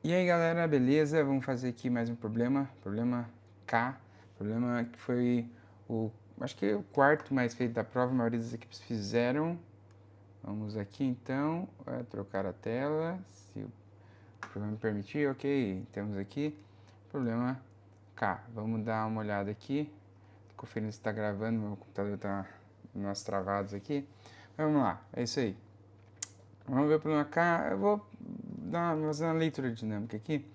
E aí galera, beleza? Vamos fazer aqui mais um problema K, problema que foi acho que o quarto mais feito da prova, a maioria das equipes fizeram. Vamos aqui então, trocar a tela, se o programa me permitir, ok, temos aqui, problema K. Vamos dar uma olhada aqui, conferindo se está gravando, meu computador está nós travados aqui. Vamos lá, é isso aí. Vamos ver o problema K, eu vou fazer uma leitura dinâmica aqui.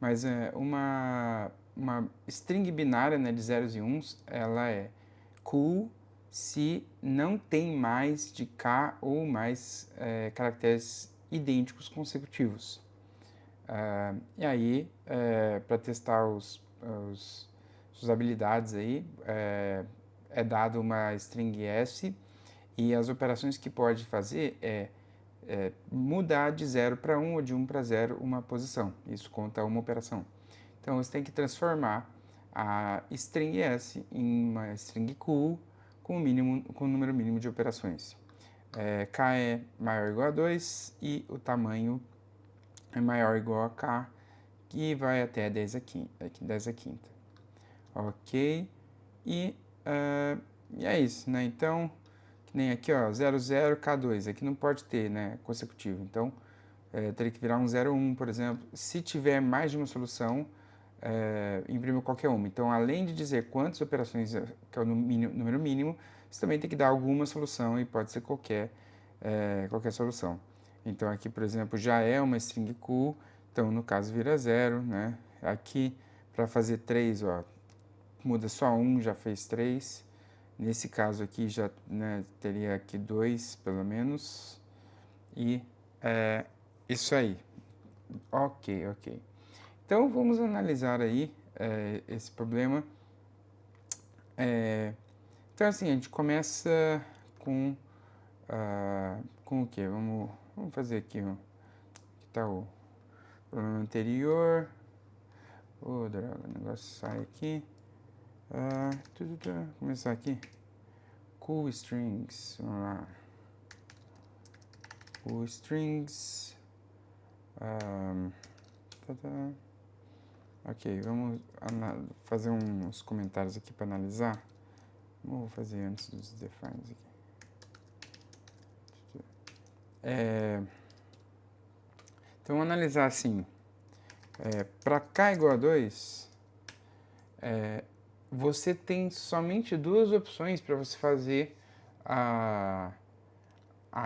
Mas uma string binária, né, de zeros e uns, ela é cool se não tem mais de k ou mais caracteres idênticos consecutivos. E aí, para testar suas habilidades aí, é dado uma string s e as operações que pode fazer mudar de 0 para 1 ou de 1 para 0 uma posição. Isso conta uma operação. Então você tem que transformar a string s em uma string cool com o número mínimo de operações. K é maior ou igual a 2 e o tamanho é maior ou igual a k, que vai até 10 a quinta. Ok? E, e é isso, né? Então, que nem aqui, ó, 00, K2. Aqui não pode ter, né, consecutivo. Então, teria que virar um 01, por exemplo. Se tiver mais de uma solução, imprime qualquer uma. Então, além de dizer quantas operações, que é o número mínimo, você também tem que dar alguma solução e pode ser qualquer solução. Então, aqui, por exemplo, já é uma string cool, então, no caso, vira 0, né? Aqui, para fazer 3, ó, muda só 1, já fez 3. Nesse caso aqui, já, né, teria aqui 2, pelo menos. E isso aí. Ok, ok. Então, vamos analisar aí esse problema. Então, assim, a gente começa com o quê? Vamos fazer aqui, ó. Aqui está o problema anterior. Oh, droga, o negócio sai aqui. Começar aqui. Cool strings. Vamos lá. Cool strings. Ok, vamos fazer uns comentários aqui para analisar. Vou fazer antes dos defines aqui. Então, vamos analisar assim. Para k igual a 2, você tem somente duas opções para você fazer a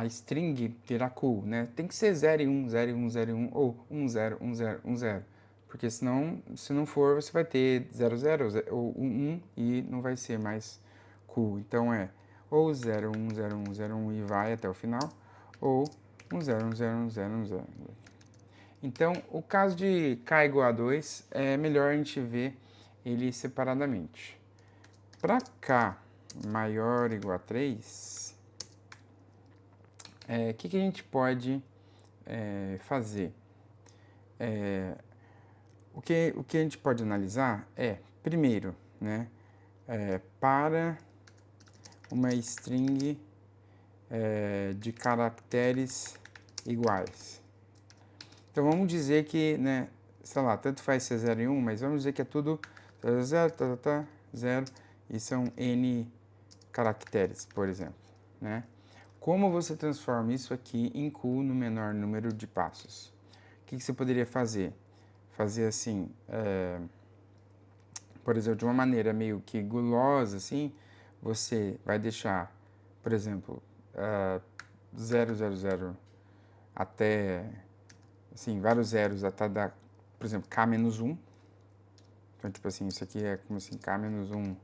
string virar cool, né? Tem que ser 0 e 1, 0 e 1, 0 e 1, ou 1, 0, 1, 0, 1, 0. Porque senão, se não for, você vai ter 0, 0 ou 1, 1 e não vai ser mais cool. Então é ou 0, 1, 0, 1, 0, 1 e vai até o final, ou 1, 0, 1, 0, 1, 0, 1, 0. Então, o caso de k igual a 2, é melhor a gente ver ele separadamente. Para k maior ou igual a 3, o que a gente pode fazer? O que a gente pode analisar é, primeiro, né, para uma string de caracteres iguais. Então, vamos dizer que, né, sei lá, tanto faz ser 0 e 1, mas vamos dizer que é tudo 0, 0, 0, e são n caracteres, por exemplo, né? Como você transforma isso aqui em cool no menor número de passos? O que você poderia fazer? Fazer assim, por exemplo, de uma maneira meio que gulosa, assim, você vai deixar, por exemplo, 0, 0, 0 até, assim, vários zeros até dar, por exemplo, k menos 1. Então, tipo assim, isso aqui é como assim, k menos 1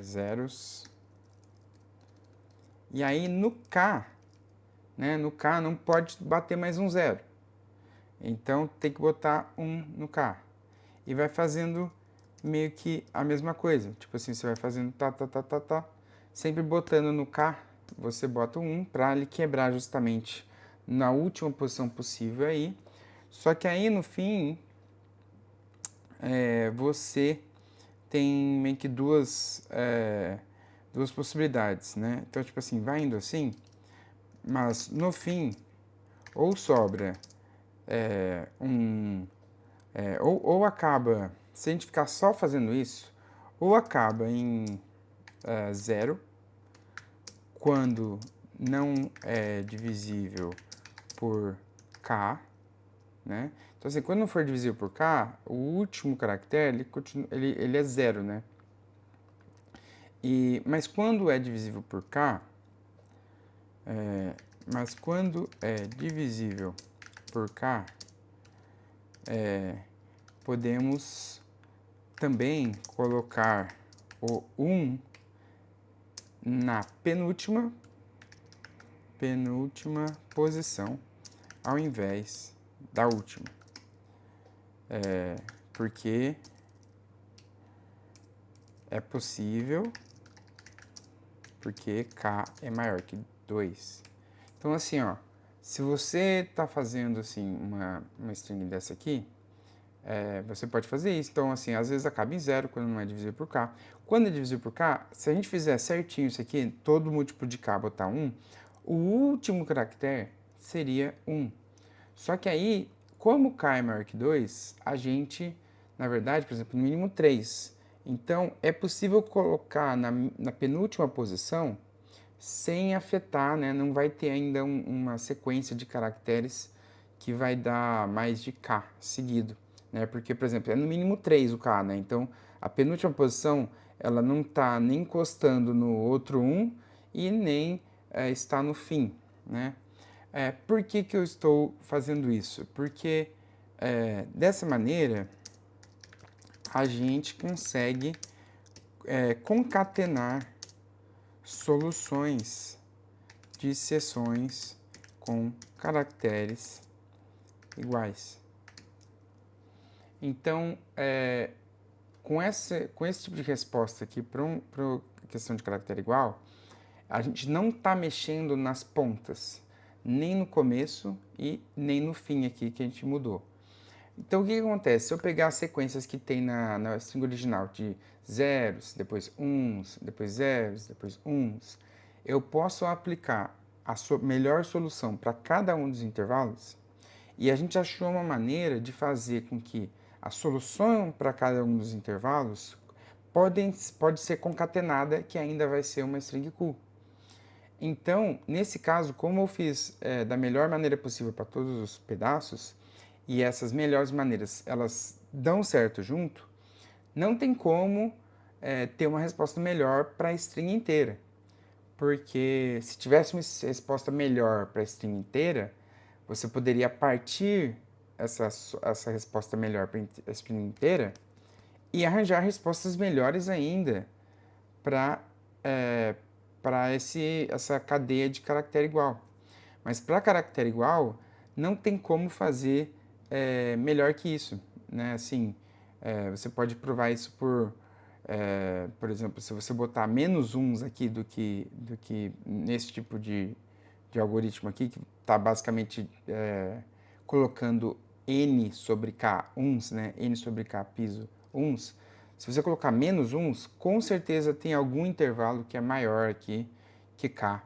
zeros. E aí, no k, né, no k não pode bater mais um zero. Então, tem que botar 1 no k. E vai fazendo meio que a mesma coisa. Tipo assim, você vai fazendo tá. Sempre botando no K, você bota o 1 para ele quebrar justamente na última posição possível aí. Só que aí no fim, você tem meio que duas possibilidades, né? Então, tipo assim, vai indo assim, mas no fim, ou sobra ou acaba, se a gente ficar só fazendo isso, ou acaba em 0, quando não é divisível por k, né? Então, assim, quando não for divisível por k, o último caractere, ele é 0, né? Mas quando é divisível por k, podemos também colocar o 1 na penúltima posição ao invés da última. Porque é possível, porque k é maior que 2. Então, assim, ó, se você está fazendo assim uma string dessa aqui, você pode fazer isso. Então, assim, às vezes acaba em 0 quando não é divisível por k. Quando é divisível por k, se a gente fizer certinho isso aqui, todo múltiplo de k botar 1, o último caractere seria 1. Só que aí, como k é maior que 2, a gente, na verdade, por exemplo, no mínimo 3. Então, é possível colocar na penúltima posição sem afetar, né? Não vai ter ainda uma sequência de caracteres que vai dar mais de k seguido, né? Porque, por exemplo, é no mínimo 3 o k, né? Então, a penúltima posição, ela não está nem encostando no outro 1 e nem está no fim, né? Por que que eu estou fazendo isso? Porque dessa maneira a gente consegue concatenar soluções de seções com caracteres iguais. Então, com esse tipo de resposta aqui para questão de caractere igual, a gente não está mexendo nas pontas, nem no começo e nem no fim aqui que a gente mudou. Então, o que acontece? Se eu pegar as sequências que tem na string original de zeros, depois uns, depois zeros, depois uns, eu posso aplicar a melhor solução para cada um dos intervalos, e a gente achou uma maneira de fazer com que a solução para cada um dos intervalos pode ser concatenada, que ainda vai ser uma string cool. Então, nesse caso, como eu fiz da melhor maneira possível para todos os pedaços, e essas melhores maneiras, elas dão certo junto, não tem como ter uma resposta melhor para a string inteira. Porque se tivesse uma resposta melhor para a string inteira, você poderia partir essa resposta melhor para a string inteira e arranjar respostas melhores ainda para essa cadeia de caractere igual. Mas para caractere igual, não tem como fazer melhor que isso, né? Assim, você pode provar isso por exemplo, se você botar menos uns aqui do que nesse tipo de algoritmo aqui, que está basicamente colocando n sobre k uns, né? N sobre k piso uns. Se você colocar menos uns, com certeza tem algum intervalo que é maior aqui que k,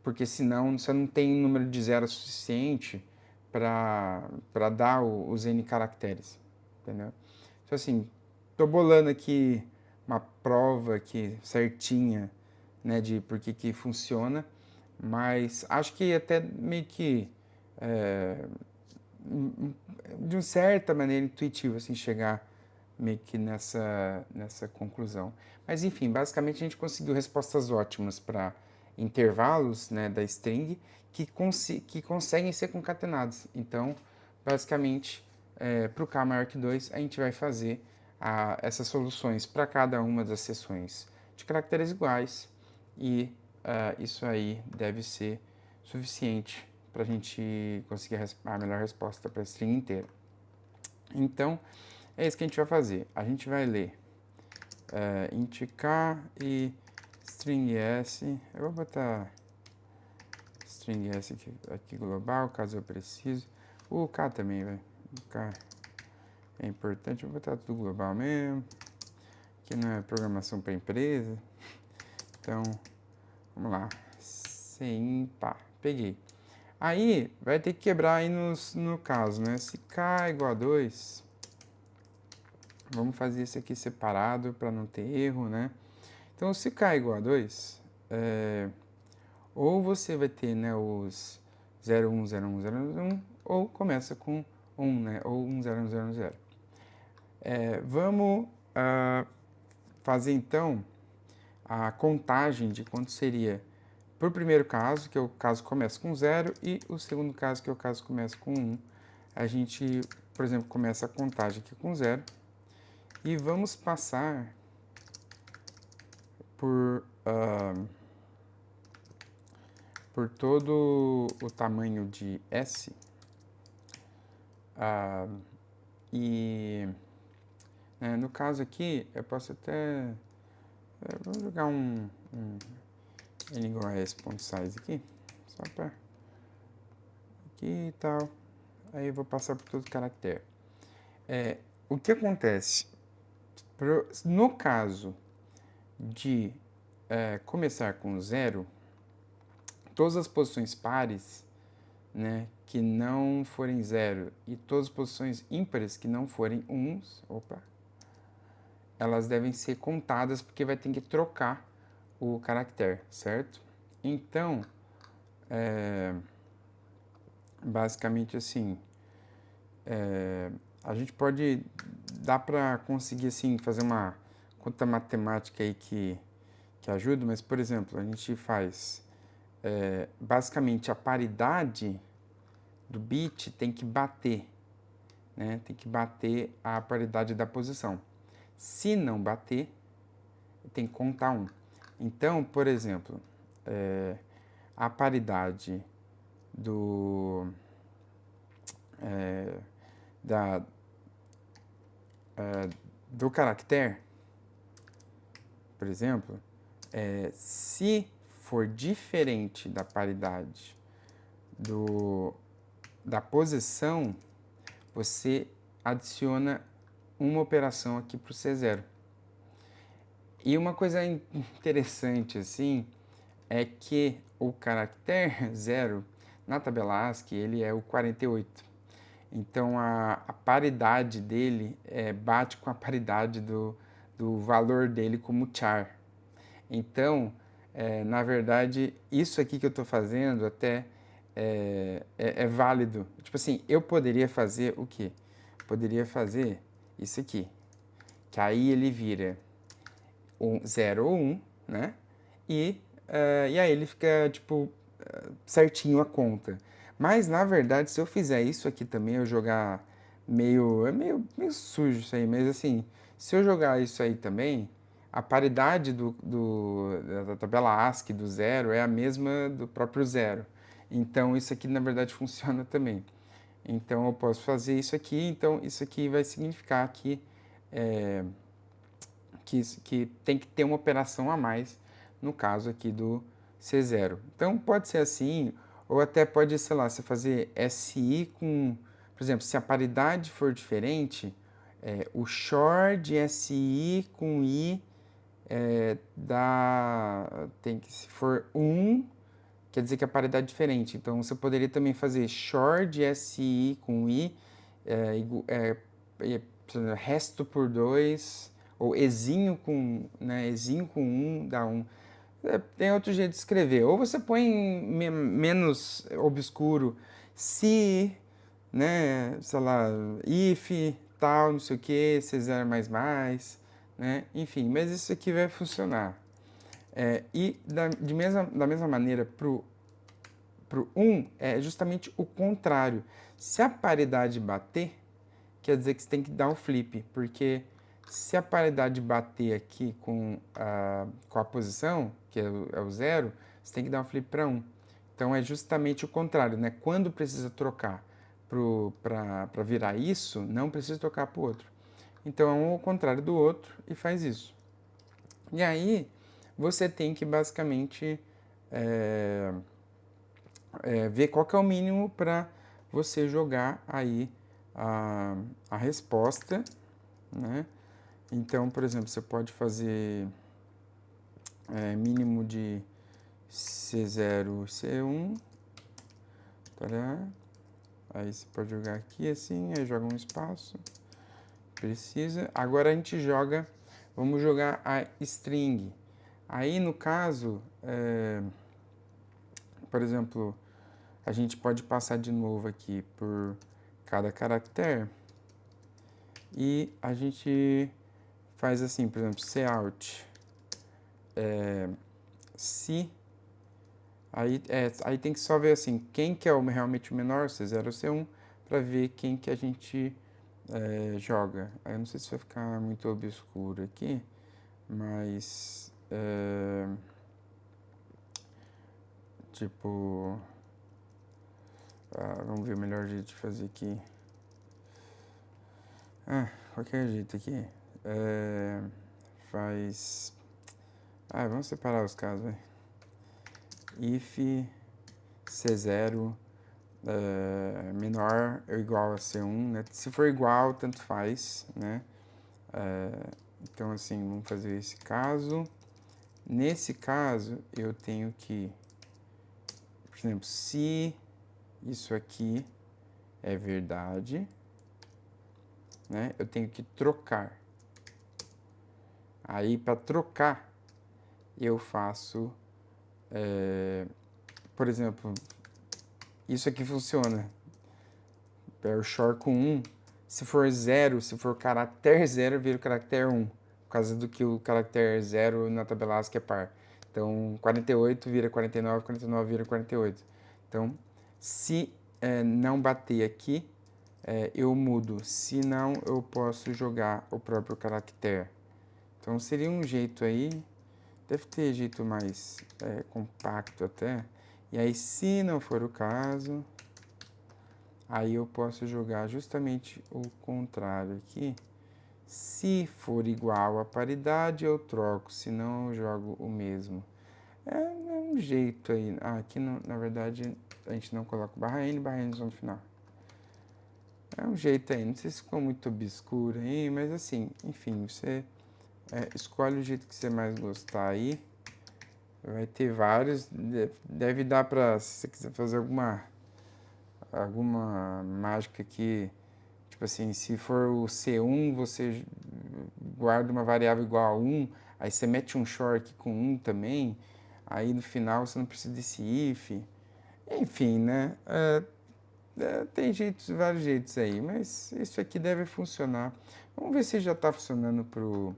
porque senão você não tem número de zero suficiente para dar os n caracteres, entendeu? Então, assim, tô bolando aqui uma prova aqui certinha, né, de por que funciona, mas acho que até meio que de uma certa maneira intuitiva, assim, chegar meio que nessa conclusão. Mas enfim, basicamente a gente conseguiu respostas ótimas para intervalos, né, da string que conseguem ser concatenados. Então, basicamente, para o k maior que 2, a gente vai fazer essas soluções para cada uma das seções de caracteres iguais e isso aí deve ser suficiente para a gente conseguir a melhor resposta para a string inteira. Então, é isso que a gente vai fazer. A gente vai ler int k e string s. Eu vou botar string s aqui global, caso eu precise. O k também, vai. O k é importante. Eu vou botar tudo global mesmo. Que não é programação para empresa. Então, vamos lá. Sim, pá. Peguei. Aí, vai ter que quebrar aí no caso, né? Se k é igual a 2, vamos fazer isso aqui separado para não ter erro, né? Então, se k é igual a 2, ou você vai ter, né, os 0, 1, 0, 1, 0, 1, ou começa com 1, né? Ou 1, 0, 1, 0, 1, 0. Vamos fazer, então, a contagem de quanto seria para o primeiro caso, que é o caso que começa com 0, e o segundo caso, que é o caso que começa com 1. A gente, por exemplo, começa a contagem aqui com 0, e vamos passar por todo o tamanho de S, e no caso aqui, eu posso até, vou jogar um n igual a s.size aqui, só para aqui e tal, aí eu vou passar por todo o caractere. O que acontece? No caso de começar com 0, todas as posições pares, né, que não forem 0 e todas as posições ímpares que não forem 1, elas devem ser contadas porque vai ter que trocar o caractere, certo? Então, basicamente assim, a gente pode, dá para conseguir assim, fazer uma conta matemática aí que ajuda, mas, por exemplo, a gente faz, basicamente, a paridade do bit tem que bater, né? Tem que bater a paridade da posição. Se não bater, tem que contar 1. Então, por exemplo, a paridade do do caractere, por exemplo, se for diferente da paridade da posição, você adiciona uma operação aqui para o C0. E uma coisa interessante, assim, é que o caractere 0, na tabela ASCII, ele é o 48. Então, a paridade dele bate com a paridade do valor dele como char. Então, na verdade, isso aqui que eu estou fazendo até é válido. Tipo assim, eu poderia fazer o quê? Poderia fazer isso aqui, que aí ele vira 0 ou 1, né? E aí ele fica, tipo, certinho a conta. Mas, na verdade, se eu fizer isso aqui também, eu jogar meio sujo isso aí, mas assim, se eu jogar isso aí também, a paridade da tabela ASCII do 0 é a mesma do próprio 0. Então, isso aqui, na verdade, funciona também. Então, eu posso fazer isso aqui, então isso aqui vai significar que tem que ter uma operação a mais, no caso aqui do C0. Então, pode ser assim, ou até pode, sei lá, você fazer SI com, por exemplo, se a paridade for diferente, o short de SI com I se for 1, quer dizer que a paridade é diferente. Então, você poderia também fazer short de SI com I, resto por 2, ou ezinho com 1 dá 1. Tem outro jeito de escrever. Ou você põe menos obscuro se, né, sei lá, if, tal, não sei o que, C0 mais, né, enfim, mas isso aqui vai funcionar. E da mesma maneira, para o 1 é justamente o contrário. Se a paridade bater, quer dizer que você tem que dar o flip, porque se a paridade bater aqui com a posição, que é o 0, você tem que dar um flip para 1. Então, é justamente o contrário, né? Quando precisa trocar para virar isso, não precisa trocar para o outro. Então, é um ao contrário do outro e faz isso. E aí, você tem que basicamente ver qual que é o mínimo para você jogar aí a resposta, né? Então, por exemplo, você pode fazer mínimo de C0 e C1 Tará. Aí você pode jogar aqui assim, aí joga um espaço. Precisa. Agora a gente joga, vamos jogar a string. Aí no caso, por exemplo, a gente pode passar de novo aqui por cada caractere. E a gente faz assim, por exemplo, cout. Se. Aí tem que só ver assim, quem que é realmente o menor, C0 ou C1, para ver quem que a gente joga. Aí eu não sei se vai ficar muito obscuro aqui, mas tipo, vamos ver o melhor jeito de fazer aqui. Qualquer jeito aqui. Vamos separar os casos, vai. If C0 menor ou igual a C1, né? Se for igual, tanto faz, né? Então, assim, vamos fazer esse caso. Nesse caso, eu tenho que, por exemplo, se isso aqui é verdade, né? Eu tenho que trocar. Aí, para trocar, eu faço, por exemplo, isso aqui funciona. Pair short com 1. Se for 0, se for caractere 0, vira o caractere 1. Por causa do que o caractere 0 na tabela ASCII é par. Então, 48 vira 49, 49 vira 48. Então, se não bater aqui, eu mudo. Se não, eu posso jogar o próprio caractere. Então, seria um jeito aí. Deve ter jeito mais compacto até. E aí, se não for o caso, aí eu posso jogar justamente o contrário aqui. Se for igual a paridade, eu troco. Se não, eu jogo o mesmo. É um jeito aí. Aqui, na verdade, a gente não coloca barra N só no final. É um jeito aí. Não sei se ficou muito obscuro aí, mas assim, enfim, você escolhe o jeito que você mais gostar aí. Vai ter vários. Deve dar pra, se você quiser fazer alguma mágica que, tipo assim, se for o C1, você guarda uma variável igual a 1, aí você mete um short com 1 também, aí no final você não precisa desse if. Enfim, né? Tem vários jeitos aí, mas isso aqui deve funcionar. Vamos ver se já está funcionando pro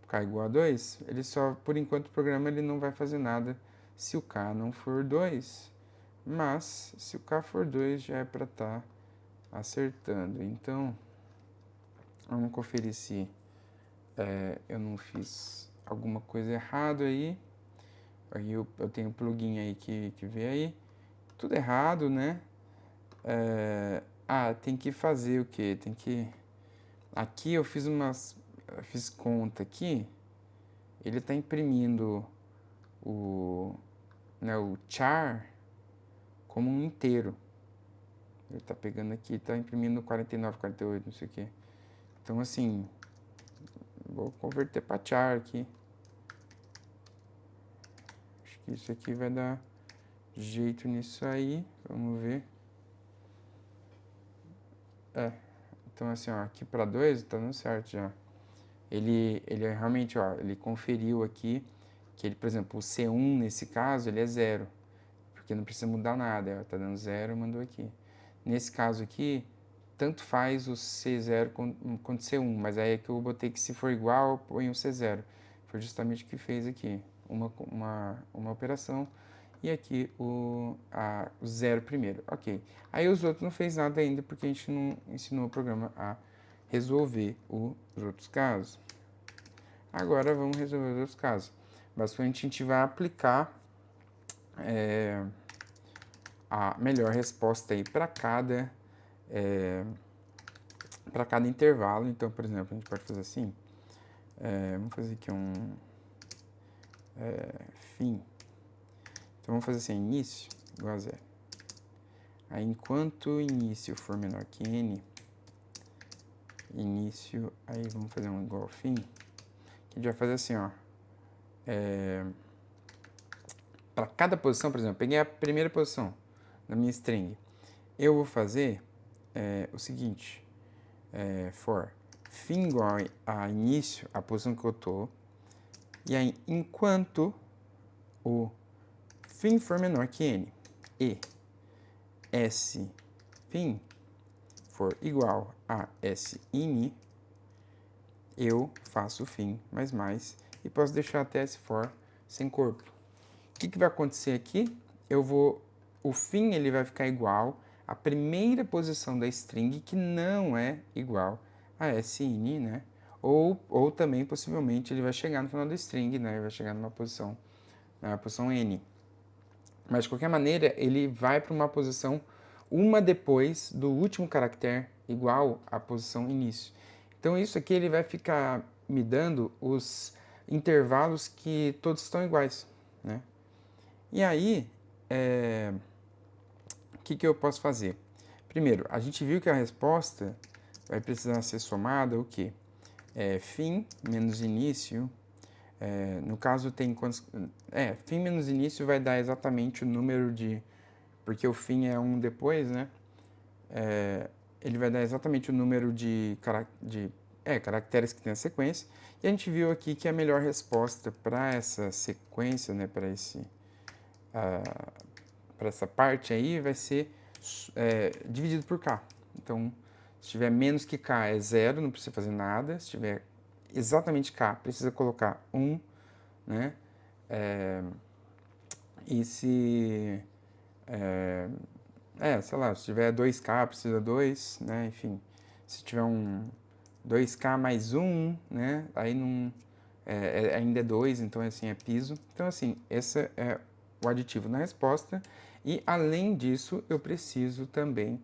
K igual a 2. Ele só, por enquanto, o programa ele não vai fazer nada se o K não for 2. Mas, se o K for 2, já é para estar acertando. Então, vamos conferir se eu não fiz alguma coisa errada aí. Aí eu tenho um plugin aí que vê aí. Tudo errado, né? Tem que fazer o quê? Tem que... Aqui eu fiz conta aqui. Ele está imprimindo o char como um inteiro. Ele está pegando aqui, está imprimindo 49, 48, não sei o quê. Então, assim, vou converter para char aqui. Acho que isso aqui vai dar jeito nisso aí. Vamos ver. Então, assim, ó, aqui para 2 tá dando certo já. Ele realmente, ó, ele conferiu aqui que ele, por exemplo, o C1 nesse caso, ele é 0. Porque não precisa mudar nada, ó, tá dando 0, mandou aqui. Nesse caso aqui, tanto faz o C0 quanto C1, mas aí é que eu botei que se for igual, eu ponho o C0. Foi justamente o que fez aqui, uma operação, e aqui o 0 primeiro, ok. Aí os outros não fez nada ainda, porque a gente não ensinou o programa a resolver os outros casos. Agora vamos resolver os outros casos. Basicamente a gente vai aplicar a melhor resposta aí para cada intervalo. Então, por exemplo, a gente pode fazer assim. Vamos fazer aqui um fim. Então, vamos fazer assim, início igual a 0. Aí, enquanto o início for menor que n, início, aí vamos fazer um igual ao fim, que a gente vai fazer assim, ó. Para cada posição, por exemplo, peguei a primeira posição da minha string. eu vou fazer o seguinte, for fim igual a início, a posição que eu tô, e aí enquanto o fim for menor que n e s fim for igual a s ini, eu faço fim mais e posso deixar até s for sem corpo. O que vai acontecer aqui? O fim ele vai ficar igual à primeira posição da string, que não é igual a s ini, né? Ou também, possivelmente, ele vai chegar no final da string, né? Ele vai chegar na posição n. Mas, de qualquer maneira, ele vai para uma posição uma depois do último caractere igual à posição início. Então, isso aqui ele vai ficar me dando os intervalos que todos estão iguais, né? E aí, o que eu posso fazer? Primeiro, a gente viu que a resposta vai precisar ser somada o quê? Fim menos início. No caso, tem quantos... fim menos início vai dar exatamente o número de... Porque o fim é um depois, né? Ele vai dar exatamente o número de caracteres que tem a sequência. E a gente viu aqui que a melhor resposta para essa sequência, né? Para essa parte aí, vai ser dividido por k. Então, se tiver menos que k é 0, não precisa fazer nada. Se tiver exatamente k, precisa colocar 1, né? E se... sei lá, se tiver 2k, precisa 2, né? Enfim, se tiver 2k mais 1, né? Aí não... ainda é 2, então assim, é piso. Então, assim, esse é o aditivo na resposta. E, além disso, eu preciso também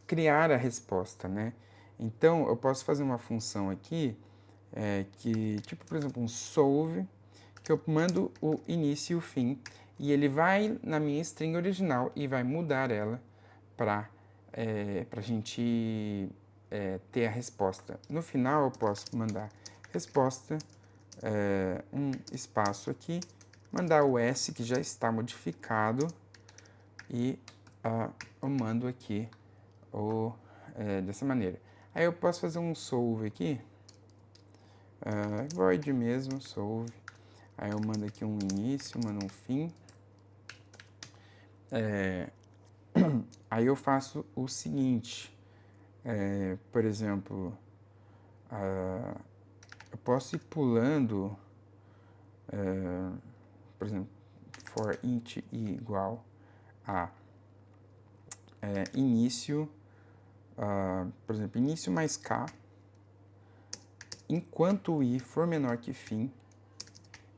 criar a resposta, né? Então, eu posso fazer uma função aqui, tipo, por exemplo, um solve, que eu mando o início e o fim, e ele vai na minha string original e vai mudar ela para a gente ter a resposta. No final, eu posso mandar resposta, um espaço aqui, mandar o S, que já está modificado, e eu mando aqui dessa maneira. Aí eu posso fazer um solve aqui, void mesmo, solve. Aí eu mando aqui um início, mando um fim. Aí eu faço o seguinte, por exemplo, eu posso ir pulando, por exemplo, for int i igual a início, por exemplo, início mais k, enquanto o i for menor que fim,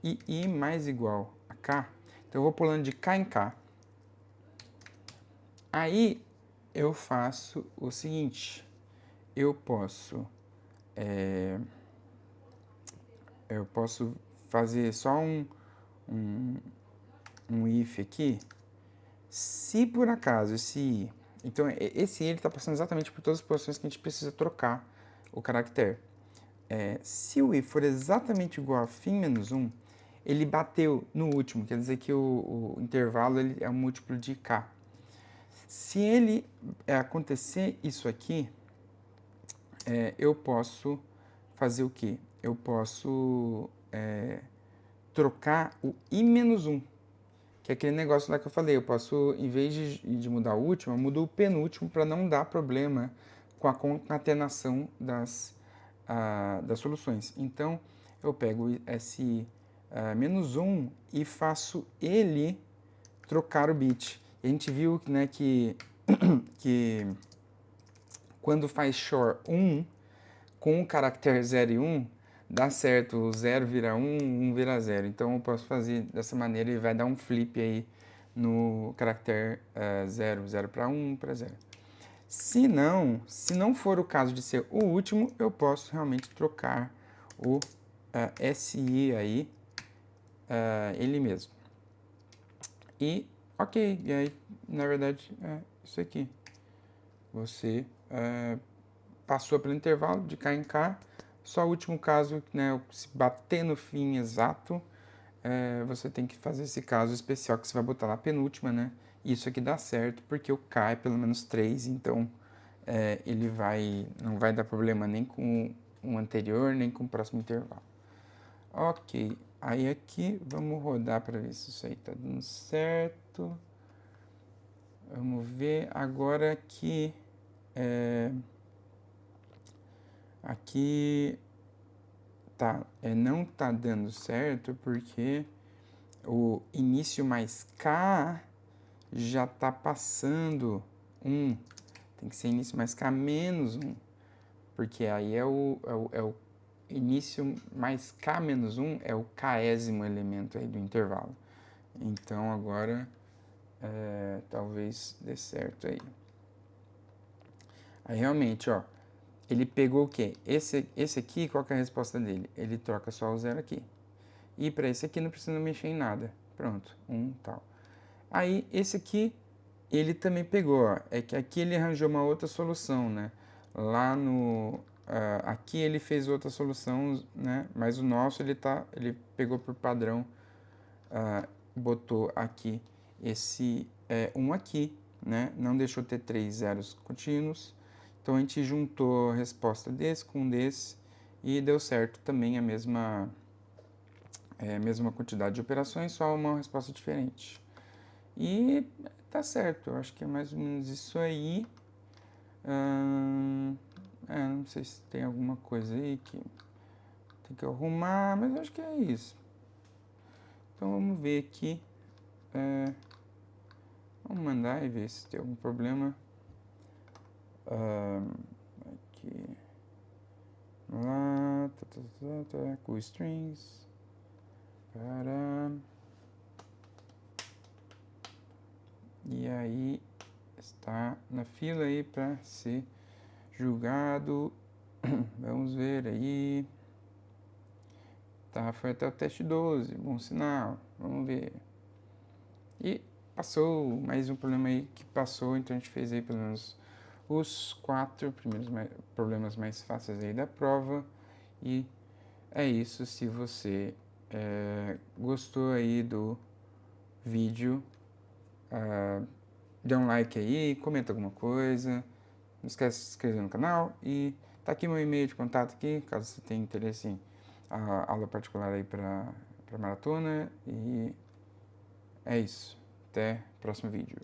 e i mais igual a k. Então eu vou pulando de k em k. Aí eu faço o seguinte, eu posso fazer só um if aqui, se por acaso esse i, então esse i ele está passando exatamente por todas as posições que a gente precisa trocar o caractere. Se o i for exatamente igual a fim menos 1, ele bateu no último, quer dizer que o intervalo ele é um múltiplo de k. Se ele acontecer isso aqui, eu posso fazer o quê? Eu posso trocar o i menos 1, que é aquele negócio lá que eu falei. Eu posso, em vez de mudar o último, eu mudo o penúltimo para não dar problema com a concatenação das soluções. Então, eu pego esse menos 1 e faço ele trocar o bit. E a gente viu, né, que quando faz shor 1 com o caractere 0 e 1, dá certo, o 0 vira 1, 1 vira 0. Então eu posso fazer dessa maneira e vai dar um flip aí no caractere 0, 0 para 1, 1 para 0. Se não for o caso de ser o último, eu posso realmente trocar o SI aí, ele mesmo. E, ok, e aí, na verdade, é isso aqui. Você passou pelo intervalo de K em K, só o último caso, né, se bater no fim exato, você tem que fazer esse caso especial que você vai botar na penúltima, né, isso aqui dá certo, porque o K é pelo menos 3, então ele não vai dar problema nem com o anterior, nem com o próximo intervalo. Ok, aí aqui vamos rodar para ver se isso aí tá dando certo. Vamos ver agora que aqui tá, não tá dando certo porque o início mais K já tá passando 1. Tem que ser início mais K menos 1, porque aí é o início mais K menos 1 é o késimo elemento aí do intervalo. Então agora talvez dê certo aí. Aí realmente, ó, ele pegou o quê? Esse aqui, qual que é a resposta dele? Ele troca só o zero aqui. E para esse aqui não precisa mexer em nada. Pronto, tal. Aí esse aqui, ele também pegou, ó. É que aqui ele arranjou uma outra solução, né? Lá no... aqui ele fez outra solução, né? Mas o nosso, ele pegou por padrão, botou aqui esse 1 aqui, né? Não deixou ter 3 zeros contínuos. Então a gente juntou a resposta desse com desse e deu certo também a mesma quantidade de operações, só uma resposta diferente. E tá certo, eu acho que é mais ou menos isso aí. Não sei se tem alguma coisa aí que tem que arrumar, mas eu acho que é isso. Então vamos ver aqui. Vamos mandar e ver se tem algum problema. Aqui. Lá, com strings. E aí está na fila aí para ser julgado. Vamos ver aí. Tá, foi até o teste 12, bom sinal. Vamos ver. E passou, mais um problema aí que passou, então a gente fez aí pelo menos os 4 primeiros problemas mais fáceis aí da prova. E é isso, se você gostou aí do vídeo, dê um like aí, comenta alguma coisa, não esquece de se inscrever no canal e tá aqui meu e-mail de contato aqui, caso você tenha interesse em aula particular aí para maratona. E é isso, até o próximo vídeo.